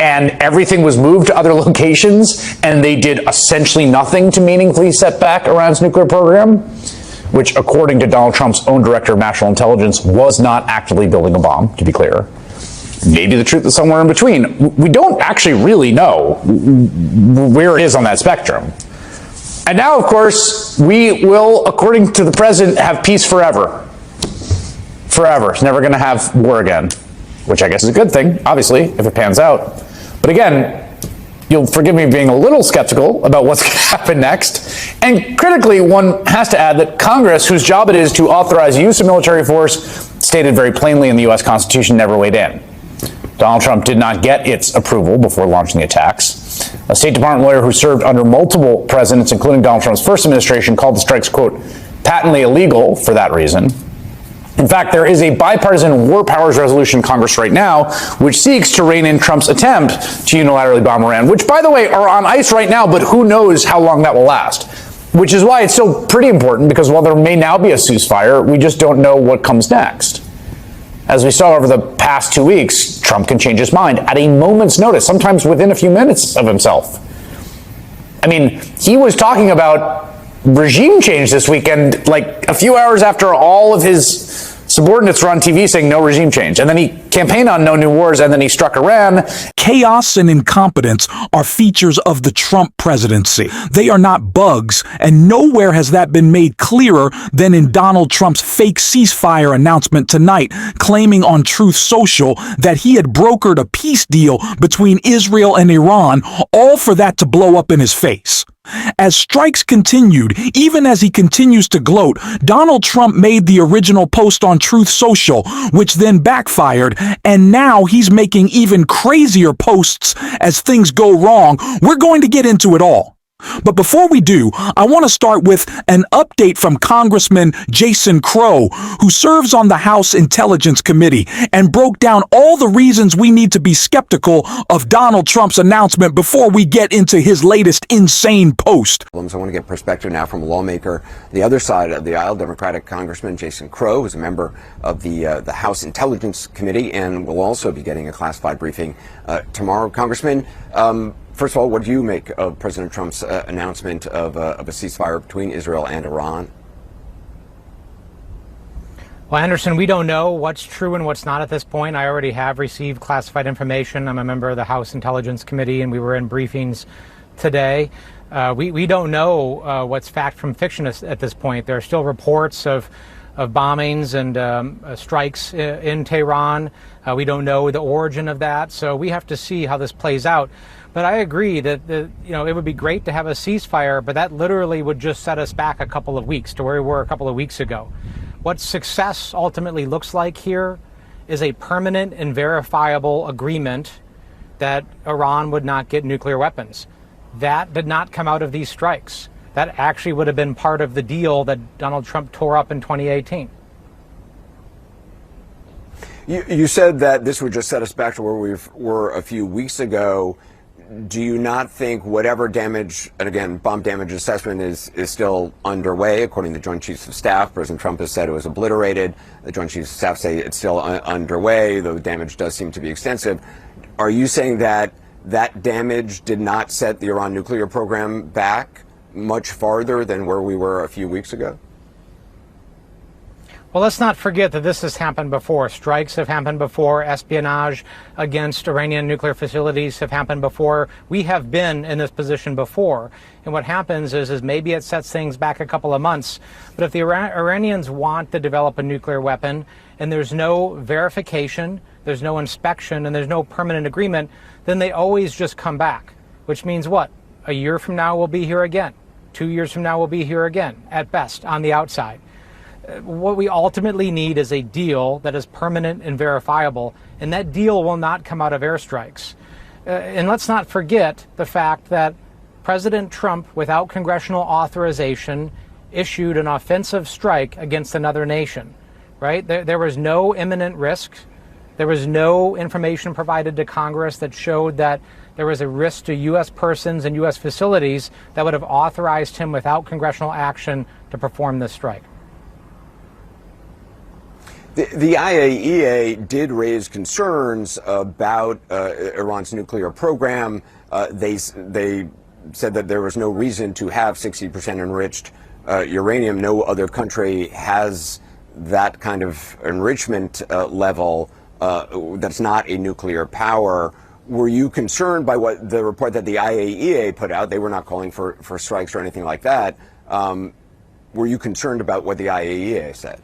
and everything was moved to other locations, and they did essentially nothing to meaningfully set back Iran's nuclear program, which, according to Donald Trump's own director of national intelligence, was not actively building a bomb, to be clear. Maybe the truth is somewhere in between. We don't actually really know where it is on that spectrum. And now, of course, we will, according to the president, have peace forever. Forever. It's never going to have war again, which I guess is a good thing, obviously, if it pans out. But again, you'll forgive me being a little skeptical about what's going to happen next. And critically, one has to add that Congress, whose job it is to authorize use of military force, stated very plainly in the U.S. Constitution, never weighed in. Donald Trump did not get its approval before launching the attacks. A State Department lawyer who served under multiple presidents, including Donald Trump's first administration, called the strikes, quote, patently illegal for that reason. In fact, there is a bipartisan war powers resolution in Congress right now which seeks to rein in Trump's attempt to unilaterally bomb Iran, which, by the way, are on ice right now, but who knows how long that will last. Which is why it's still pretty important, because while there may now be a ceasefire, we just don't know what comes next. As we saw over the past 2 weeks, Trump can change his mind at a moment's notice, sometimes within a few minutes of himself. I mean, he was talking about regime change this weekend, like a few hours after all of his subordinates were on TV saying no regime change. And then he campaigned on no new wars, and then he struck Iran. Chaos and incompetence are features of the Trump presidency. They are not bugs, and nowhere has that been made clearer than in Donald Trump's fake ceasefire announcement tonight, claiming on Truth Social that he had brokered a peace deal between Israel and Iran, all for that to blow up in his face. As strikes continued, even as he continues to gloat, Donald Trump made the original post on Truth Social, which then backfired, and now he's making even crazier posts as things go wrong. We're going to get into it all. But before we do, I want to start with an update from Congressman Jason Crow, who serves on the House Intelligence Committee, and broke down all the reasons we need to be skeptical of Donald Trump's announcement before we get into his latest insane post. I want to get perspective now from a lawmaker, the other side of the aisle, Democratic Congressman Jason Crow, who's a member of the House Intelligence Committee, and will also be getting a classified briefing tomorrow. Congressman, first of all, what do you make of President Trump's announcement of a ceasefire between Israel and Iran? Well, Anderson, we don't know what's true and what's not at this point. I already have received classified information. I'm a member of the House Intelligence Committee, and we were in briefings today. We don't know what's fact from fiction at this point. There are still reports of bombings and strikes in Tehran. We don't know the origin of that, so we have to see how this plays out. But I agree that it would be great to have a ceasefire, but that literally would just set us back a couple of weeks to where we were a couple of weeks ago. What success ultimately looks like here is a permanent and verifiable agreement that Iran would not get nuclear weapons. That did not come out of these strikes. That actually would have been part of the deal that Donald Trump tore up in 2018. You said that this would just set us back to where we were a few weeks ago. Do you not think whatever damage, and again, bomb damage assessment is still underway, according to the Joint Chiefs of Staff? President Trump has said it was obliterated. The Joint Chiefs of Staff say it's still underway, though damage does seem to be extensive. Are you saying that that damage did not set the Iran nuclear program back much farther than where we were a few weeks ago? Well, let's not forget that this has happened before. Strikes have happened before. Espionage against Iranian nuclear facilities have happened before. We have been in this position before. And what happens is maybe it sets things back a couple of months. But if the Iranians want to develop a nuclear weapon and there's no verification, there's no inspection, and there's no permanent agreement, then they always just come back. Which means what? A year from now we'll be here again. 2 years from now we'll be here again, at best, on the outside. What we ultimately need is a deal that is permanent and verifiable, and that deal will not come out of airstrikes. And let's not forget the fact that President Trump, without congressional authorization, issued an offensive strike against another nation, right? There was no imminent risk. There was no information provided to Congress that showed that there was a risk to U.S. persons and U.S. facilities that would have authorized him without congressional action to perform this strike. The IAEA did raise concerns about Iran's nuclear program. They said that there was no reason to have 60% enriched uranium. No other country has that kind of enrichment level that's not a nuclear power. Were you concerned by what the report that the IAEA put out? They were not calling for strikes or anything like that. Were you concerned about what the IAEA said?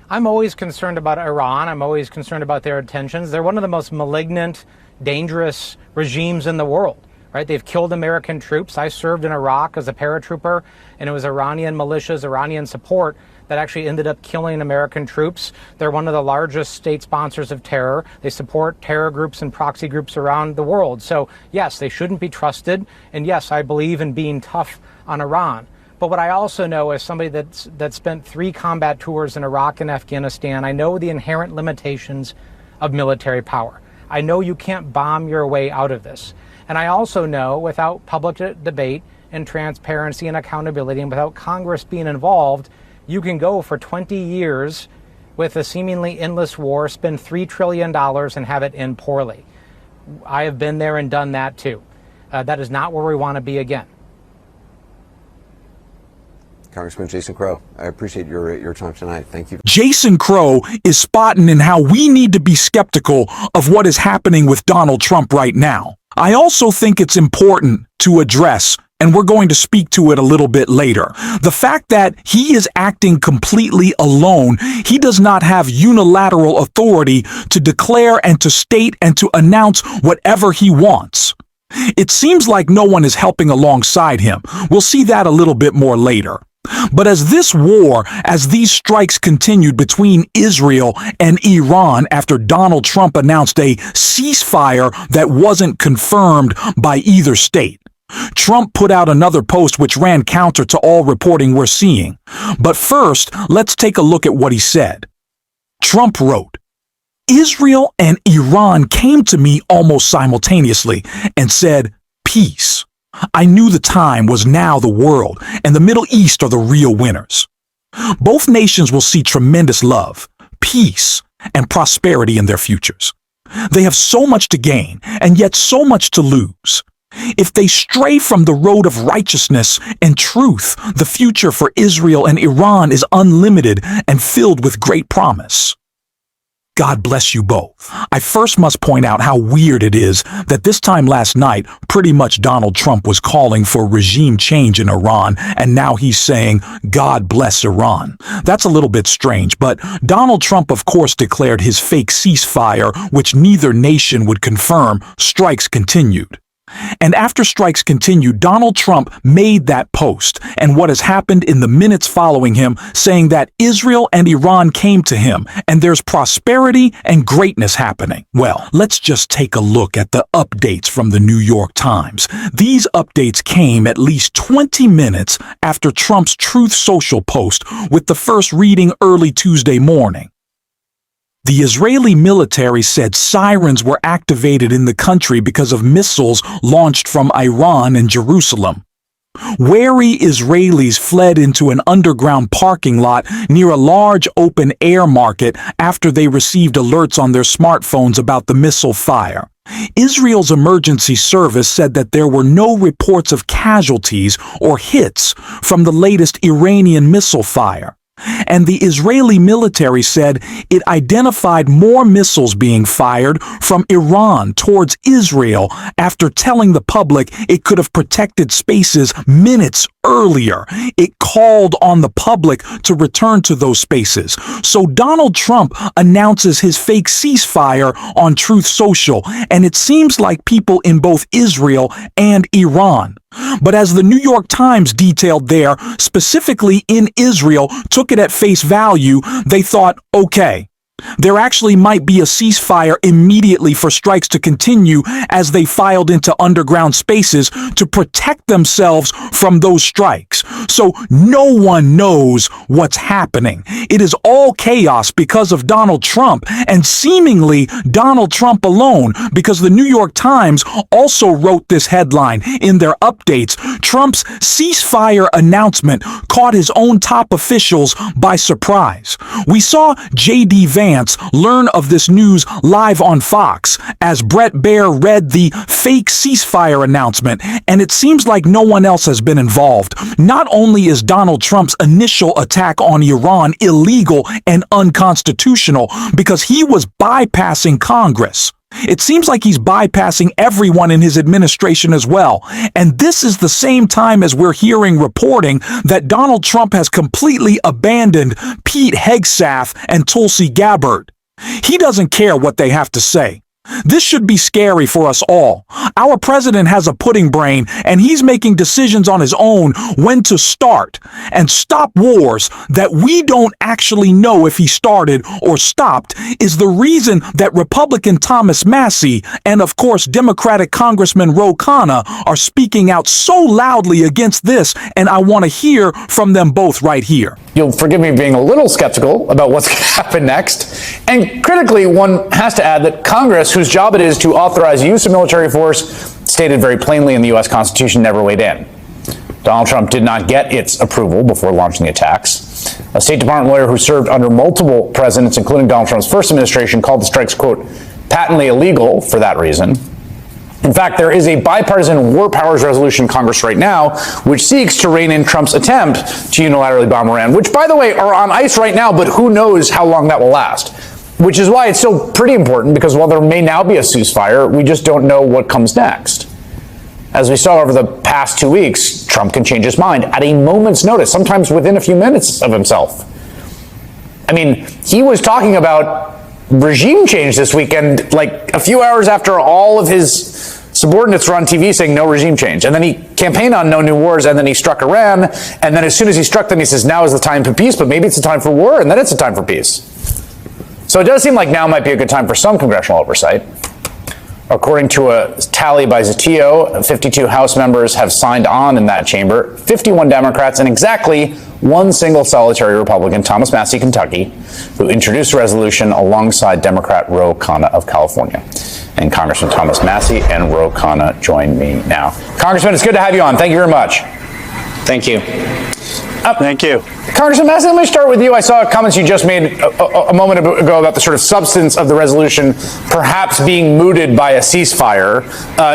I'm always concerned about Iran. I'm always concerned about their intentions. They're one of the most malignant, dangerous regimes in the world. Right? They've killed American troops. I served in Iraq as a paratrooper, and it was Iranian militias, Iranian support that actually ended up killing American troops. They're one of the largest state sponsors of terror. They support terror groups and proxy groups around the world. So yes, they shouldn't be trusted. And yes, I believe in being tough on Iran. But what I also know as somebody that spent 3 combat tours in Iraq and Afghanistan, I know the inherent limitations of military power. I know you can't bomb your way out of this. And I also know without public debate and transparency and accountability and without Congress being involved, you can go for 20 years with a seemingly endless war, spend $3 trillion and have it end poorly. I have been there and done that too. That is not where we want to be again. Congressman Jason Crow, I appreciate your time tonight. Thank you. Jason Crow is spotting in how we need to be skeptical of what is happening with Donald Trump right now. I also think it's important to address, and we're going to speak to it a little bit later, the fact that he is acting completely alone. He does not have unilateral authority to declare and to state and to announce whatever he wants. It seems like no one is helping alongside him. We'll see that a little bit more later. But as this war, as these strikes continued between Israel and Iran after Donald Trump announced a ceasefire that wasn't confirmed by either state, Trump put out another post which ran counter to all reporting we're seeing. But first, let's take a look at what he said. Trump wrote, "Israel and Iran came to me almost simultaneously and said, 'Peace.' I knew the time was now the world and the Middle East are the real winners. Both nations will see tremendous love, peace, and prosperity in their futures. They have so much to gain and yet so much to lose. If they stray from the road of righteousness and truth, the future for Israel and Iran is unlimited and filled with great promise. God bless you both." I first must point out how weird it is that this time last night, pretty much Donald Trump was calling for regime change in Iran, and now he's saying, God bless Iran. That's a little bit strange, but Donald Trump, of course, declared his fake ceasefire, which neither nation would confirm. Strikes continued. And after strikes continued, Donald Trump made that post, and what has happened in the minutes following him, saying that Israel and Iran came to him, and there's prosperity and greatness happening. Well, let's just take a look at the updates from the New York Times. These updates came at least 20 minutes after Trump's Truth Social post, with the first reading early Tuesday morning. The Israeli military said sirens were activated in the country because of missiles launched from Iran and Jerusalem. Wary Israelis fled into an underground parking lot near a large open-air market after they received alerts on their smartphones about the missile fire. Israel's emergency service said that there were no reports of casualties or hits from the latest Iranian missile fire. And the Israeli military said it identified more missiles being fired from Iran towards Israel after telling the public it could have protected spaces minutes earlier. It called on the public to return to those spaces. So Donald Trump announces his fake ceasefire on Truth Social, and it seems like people in both Israel and Iran. But as the New York Times detailed there, specifically in Israel, took it at face value, they thought, okay, There actually might be a ceasefire immediately for strikes to continue as they filed into underground spaces to protect themselves from those strikes. So no one knows what's happening. It is all chaos because of Donald Trump, and seemingly Donald Trump alone, because the New York Times also wrote this headline in their updates. Trump's ceasefire announcement caught his own top officials by surprise. We saw J.D. Vance learn of this news live on Fox as Brett Baier read the fake ceasefire announcement, and it seems like no one else has been involved. Not only is Donald Trump's initial attack on Iran illegal and unconstitutional because he was bypassing Congress, it seems like he's bypassing everyone in his administration as well. And this is the same time as we're hearing reporting that Donald Trump has completely abandoned Pete Hegseth and Tulsi Gabbard. He doesn't care what they have to say. This should be scary for us all. Our president has a pudding brain, and he's making decisions on his own when to start and stop wars that we don't actually know if he started or stopped is the reason that Republican Thomas Massie and, of course, Democratic Congressman Ro Khanna are speaking out so loudly against this, and I want to hear from them both right here. You'll forgive me being a little skeptical about what's going to happen next. And critically, one has to add that Congress, whose job it is to authorize use of military force, stated very plainly in the U.S. Constitution, never weighed in. Donald Trump did not get its approval before launching the attacks. A State Department lawyer who served under multiple presidents, including Donald Trump's first administration, called the strikes, quote, patently illegal for that reason. In fact, there is a bipartisan war powers resolution in Congress right now which seeks to rein in Trump's attempt to unilaterally bomb Iran, which, by the way, are on ice right now, but who knows how long that will last. Which is why it's still pretty important, because while there may now be a ceasefire, we just don't know what comes next. As we saw over the past 2 weeks, Trump can change his mind at a moment's notice, sometimes within a few minutes of himself. I mean, he was talking about regime change this weekend, like a few hours after all of his subordinates were on TV saying no regime change. And then he campaigned on no new wars, and then he struck Iran. And then as soon as he struck them, he says, now is the time for peace, but maybe it's a time for war, and then it's a time for peace. So it does seem like now might be a good time for some congressional oversight. According to a tally by Zatio, 52 House members have signed on in that chamber, 51 Democrats, and exactly one single solitary Republican, Thomas Massie, Kentucky, who introduced a resolution alongside Democrat Ro Khanna of California. And Congressman Thomas Massie and Ro Khanna join me now. Congressman, it's good to have you on. Thank you very much. Thank you. Thank you. Congressman Massie, let me start with you. I saw comments you just made a moment ago about the sort of substance of the resolution perhaps being mooted by a ceasefire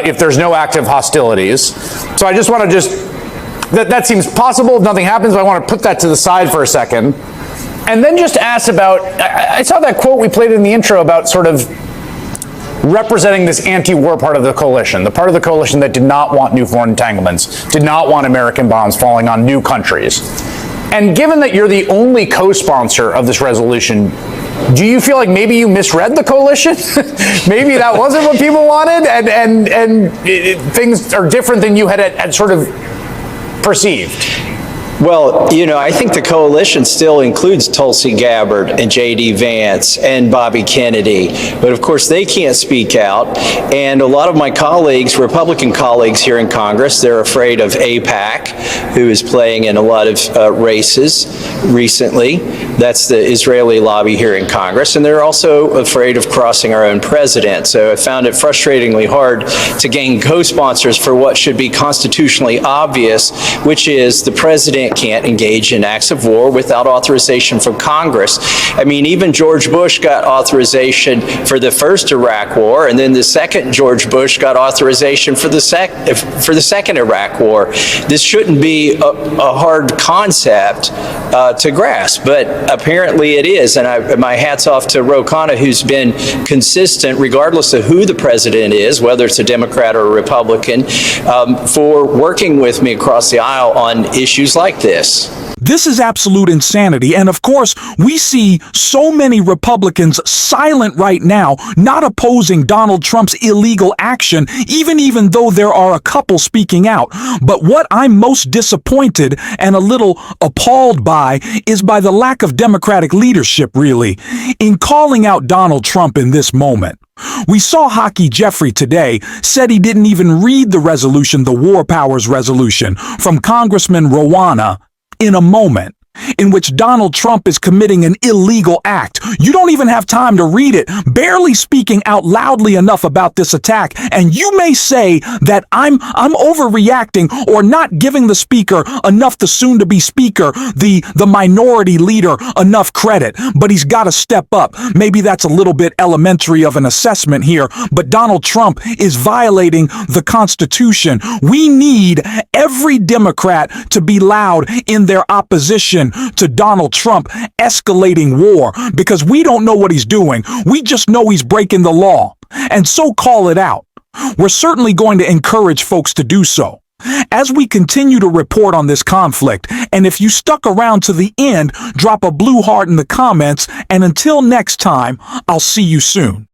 if there's no active hostilities. So I just want to that seems possible if nothing happens, but I want to put that to the side for a second. And then just ask about, I saw that quote we played in the intro about sort of representing this anti-war part of the coalition, the part of the coalition that did not want new foreign entanglements, did not want American bombs falling on new countries. And given that you're the only co-sponsor of this resolution, do you feel like maybe you misread the coalition? Maybe that wasn't what people wanted, and things are different than you had sort of perceived? Well, you know, I think the coalition still includes Tulsi Gabbard and J.D. Vance and Bobby Kennedy, but of course they can't speak out. And a lot of my colleagues, Republican colleagues here in Congress, they're afraid of AIPAC, who is playing in a lot of races recently. That's the Israeli lobby here in Congress. And they're also afraid of crossing our own president. So I found it frustratingly hard to gain co-sponsors for what should be constitutionally obvious, which is the president can't engage in acts of war without authorization from Congress. I mean, even George Bush got authorization for the first Iraq war, and then the second George Bush got authorization for the second Iraq war. This shouldn't be a hard concept to grasp, but apparently it is. And my hat's off to Ro Khanna, who's been consistent, regardless of who the president is, whether it's a Democrat or a Republican, for working with me across the aisle on issues like this. This is absolute insanity. And of course, we see so many Republicans silent right now, not opposing Donald Trump's illegal action, even though there are a couple speaking out. But what I'm most disappointed and a little appalled by is by the lack of Democratic leadership, really, in calling out Donald Trump in this moment. We saw Hockey Jeffrey today said he didn't even read the resolution, the War Powers resolution, from Congressman Rowana, in a moment in which Donald Trump is committing an illegal act. You don't even have time to read it, barely speaking out loudly enough about this attack. And you may say that I'm overreacting or not giving the speaker enough, the soon-to-be speaker, the minority leader, enough credit. But he's got to step up. Maybe that's a little bit elementary of an assessment here, but Donald Trump is violating the Constitution. We need every Democrat to be loud in their opposition to Donald Trump escalating war, because we don't know what he's doing. We just know he's breaking the law. And so call it out. We're certainly going to encourage folks to do so. As we continue to report on this conflict, and if you stuck around to the end, drop a blue heart in the comments, and until next time, I'll see you soon.